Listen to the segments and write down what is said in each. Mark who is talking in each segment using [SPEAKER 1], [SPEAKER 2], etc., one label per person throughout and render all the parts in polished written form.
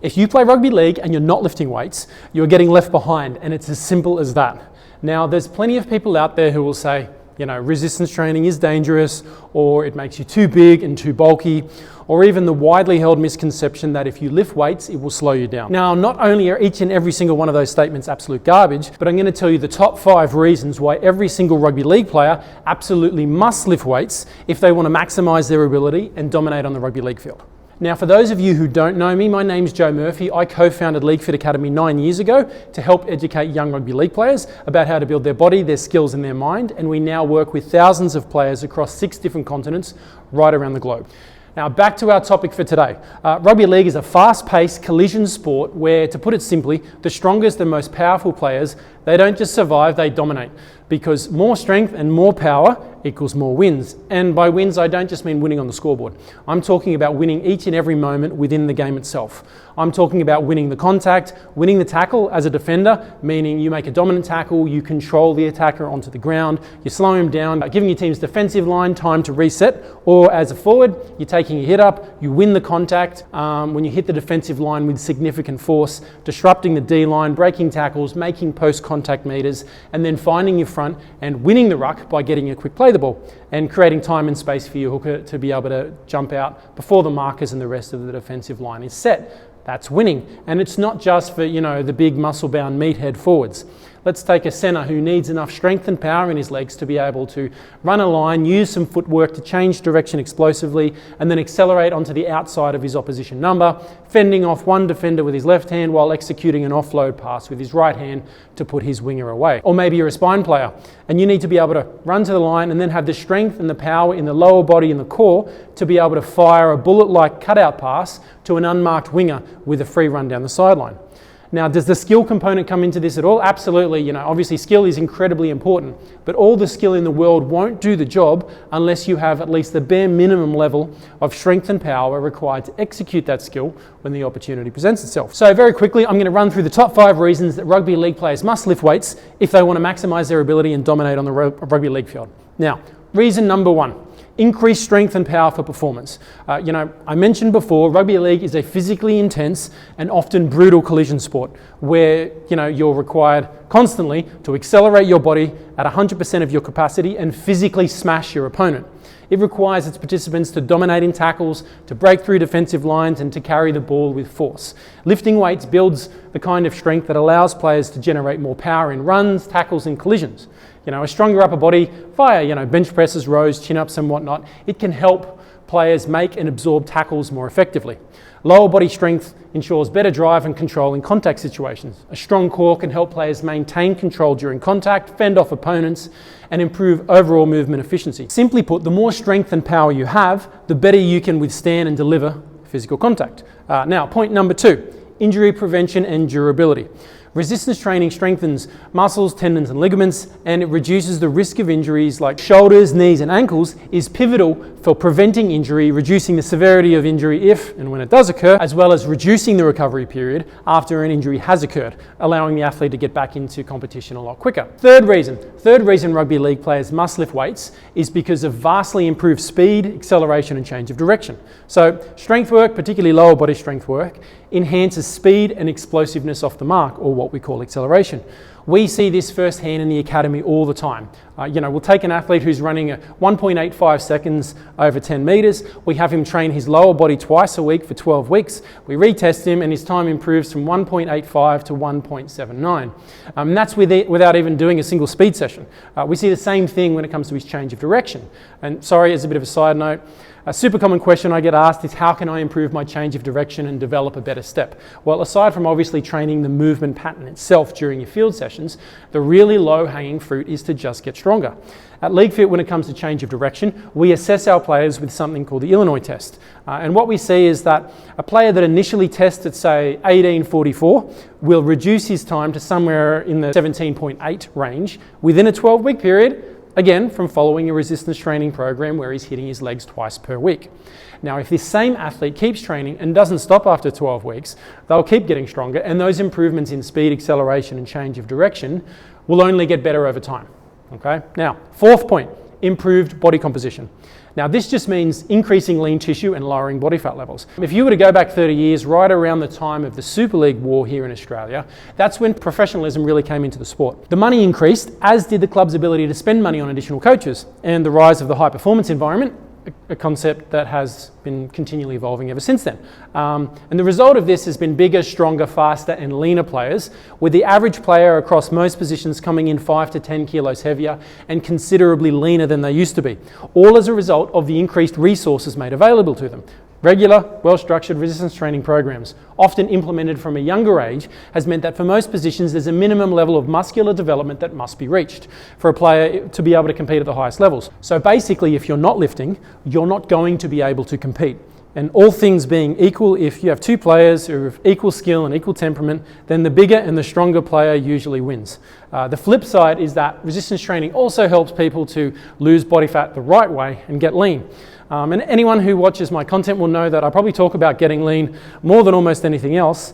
[SPEAKER 1] If you play rugby league and you're not lifting weights, you're getting left behind, and it's as simple as that. Now, there's plenty of people out there who will say, resistance training is dangerous, or it makes you too big and too bulky, or even the widely held misconception that if you lift weights, it will slow you down. Now, not only are each and every single one of those statements absolute garbage, but I'm going to tell you the top 5 reasons why every single rugby league player absolutely must lift weights if they want to maximize their ability and dominate on the rugby league field. Now, for those of you who don't know me, my name's Joe Murphy. I co-founded League Fit Academy 9 years ago to help educate young rugby league players about how to build their body, their skills and their mind, and we now work with thousands of players across 6 different continents right around the globe. Now, back to our topic for today. Rugby league is a fast-paced collision sport where, to put it simply, the strongest and most powerful players, they don't just survive, they dominate. Because more strength and more power equals more wins. And by wins, I don't just mean winning on the scoreboard. I'm talking about winning each and every moment within the game itself. I'm talking about winning the contact, winning the tackle as a defender, meaning you make a dominant tackle, you control the attacker onto the ground, you slow him down, giving your team's defensive line time to reset, or as a forward, you're taking a hit up, you win the contact when you hit the defensive line with significant force, disrupting the D-line, breaking tackles, making post-contact meters, and then finding your front and winning the ruck by getting a quick play the ball and creating time and space for your hooker to be able to jump out before the markers and the rest of the defensive line is set. That's winning. And it's not just for, the big muscle-bound meathead forwards. Let's take a centre who needs enough strength and power in his legs to be able to run a line, use some footwork to change direction explosively, and then accelerate onto the outside of his opposition number, fending off one defender with his left hand while executing an offload pass with his right hand to put his winger away. Or maybe you're a spine player and you need to be able to run to the line and then have the strength and the power in the lower body and the core to be able to fire a bullet-like cutout pass to an unmarked winger with a free run down the sideline. Now, does the skill component come into this at all? Absolutely. Obviously skill is incredibly important, but all the skill in the world won't do the job unless you have at least the bare minimum level of strength and power required to execute that skill when the opportunity presents itself. So very quickly, I'm going to run through the top 5 reasons that rugby league players must lift weights if they want to maximize their ability and dominate on the rugby league field. Now, reason number 1. Increased strength and power for performance. I mentioned before, rugby league is a physically intense and often brutal collision sport where, you're required constantly to accelerate your body at 100% of your capacity and physically smash your opponent. It requires its participants to dominate in tackles, to break through defensive lines, and to carry the ball with force. Lifting weights builds the kind of strength that allows players to generate more power in runs, tackles, and collisions. A stronger upper body via, bench presses, rows, chin-ups, and whatnot, it can help players make and absorb tackles more effectively. Lower body strength ensures better drive and control in contact situations. A strong core can help players maintain control during contact, fend off opponents, and improve overall movement efficiency. Simply put, the more strength and power you have, the better you can withstand and deliver physical contact. Now, point number 2, injury prevention and durability. Resistance training strengthens muscles, tendons and ligaments, and it reduces the risk of injuries like shoulders, knees and ankles, is pivotal for preventing injury, reducing the severity of injury if and when it does occur, as well as reducing the recovery period after an injury has occurred, allowing the athlete to get back into competition a lot quicker. Third reason rugby league players must lift weights is because of vastly improved speed, acceleration and change of direction. So strength work, particularly lower body strength work, enhances speed and explosiveness off the mark, or what we call acceleration. We see this firsthand in the academy all the time. We'll take an athlete who's running 1.85 seconds over 10 meters. We have him train his lower body twice a week for 12 weeks. We retest him and his time improves from 1.85 to 1.79. And that's without even doing a single speed session. We see the same thing when it comes to his change of direction. And sorry, as a bit of a side note, a super common question I get asked is, how can I improve my change of direction and develop a better step? Well, aside from obviously training the movement pattern itself during your field sessions, the really low-hanging fruit is to just get stronger. At League Fit, when it comes to change of direction, we assess our players with something called the Illinois test. And what we see is that a player that initially tests at, say, 18:44 will reduce his time to somewhere in the 17.8 range within a 12-week period, again, from following a resistance training program where he's hitting his legs twice per week. Now, if this same athlete keeps training and doesn't stop after 12 weeks, they'll keep getting stronger, and those improvements in speed, acceleration, and change of direction will only get better over time. Okay? Now, 4th point, improved body composition. Now, this just means increasing lean tissue and lowering body fat levels. If you were to go back 30 years, right around the time of the Super League war here in Australia, that's when professionalism really came into the sport. The money increased, as did the club's ability to spend money on additional coaches, and the rise of the high performance environment, a concept that has been continually evolving ever since then. And the result of this has been bigger, stronger, faster and leaner players, with the average player across most positions coming in 5 to 10 kilos heavier and considerably leaner than they used to be, all as a result of the increased resources made available to them. Regular, well-structured resistance training programs, often implemented from a younger age, has meant that for most positions there's a minimum level of muscular development that must be reached for a player to be able to compete at the highest levels. So basically, if you're not lifting, you're not going to be able to compete. And all things being equal, if you have two players who have equal skill and equal temperament, then the bigger and the stronger player usually wins. The flip side is that resistance training also helps people to lose body fat the right way and get lean. And anyone who watches my content will know that I probably talk about getting lean more than almost anything else,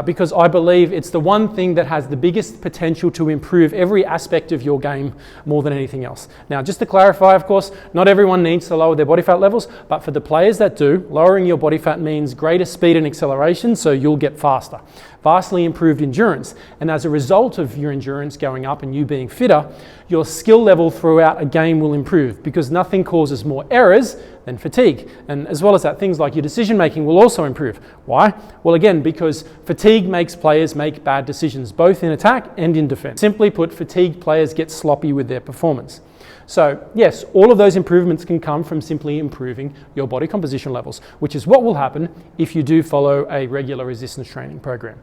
[SPEAKER 1] because I believe it's the one thing that has the biggest potential to improve every aspect of your game more than anything else. Now, just to clarify, of course, not everyone needs to lower their body fat levels, but for the players that do, lowering your body fat means greater speed and acceleration, so you'll get faster. Vastly improved endurance, and as a result of your endurance going up and you being fitter, your skill level throughout a game will improve, because nothing causes more errors than fatigue. And as well as that, things like your decision making will also improve. Why? Well, again, because fatigue makes players make bad decisions, both in attack and in defense. Simply put, fatigued players get sloppy with their performance. So yes, all of those improvements can come from simply improving your body composition levels, which is what will happen if you do follow a regular resistance training program.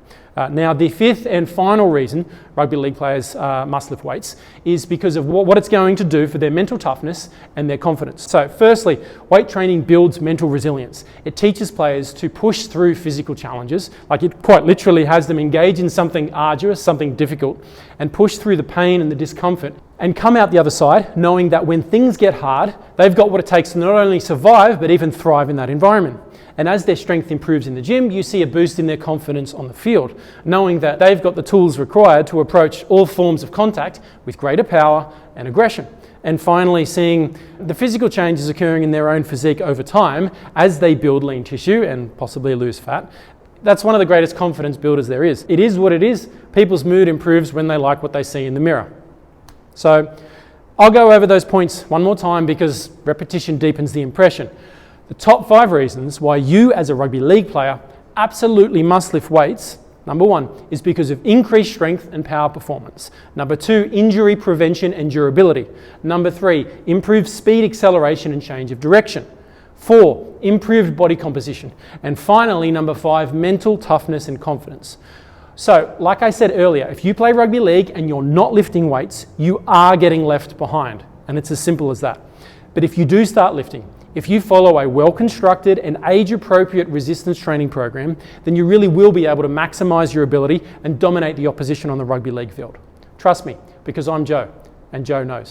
[SPEAKER 1] Now, the fifth and final reason rugby league players must lift weights is because of what it's going to do for their mental toughness and their confidence. So firstly, weight training builds mental resilience. It teaches players to push through physical challenges, like it quite literally has them engage in something arduous, something difficult, and push through the pain and the discomfort and come out the other side knowing that when things get hard, they've got what it takes to not only survive, but even thrive in that environment. And as their strength improves in the gym, you see a boost in their confidence on the field, knowing that they've got the tools required to approach all forms of contact with greater power and aggression. And finally, seeing the physical changes occurring in their own physique over time as they build lean tissue and possibly lose fat. That's one of the greatest confidence builders there is. It is what it is. People's mood improves when they like what they see in the mirror. So I'll go over those points one more time because repetition deepens the impression. The top 5 reasons why you as a rugby league player absolutely must lift weights. Number 1 is because of increased strength and power performance. Number 2, injury prevention and durability. Number 3, improved speed, acceleration and change of direction. 4, improved body composition. And finally, number 5, mental toughness and confidence. So, like I said earlier, if you play rugby league and you're not lifting weights, you are getting left behind. And it's as simple as that. But if you do start lifting, if you follow a well-constructed and age-appropriate resistance training program, then you really will be able to maximize your ability and dominate the opposition on the rugby league field. Trust me, because I'm Joe, and Joe knows.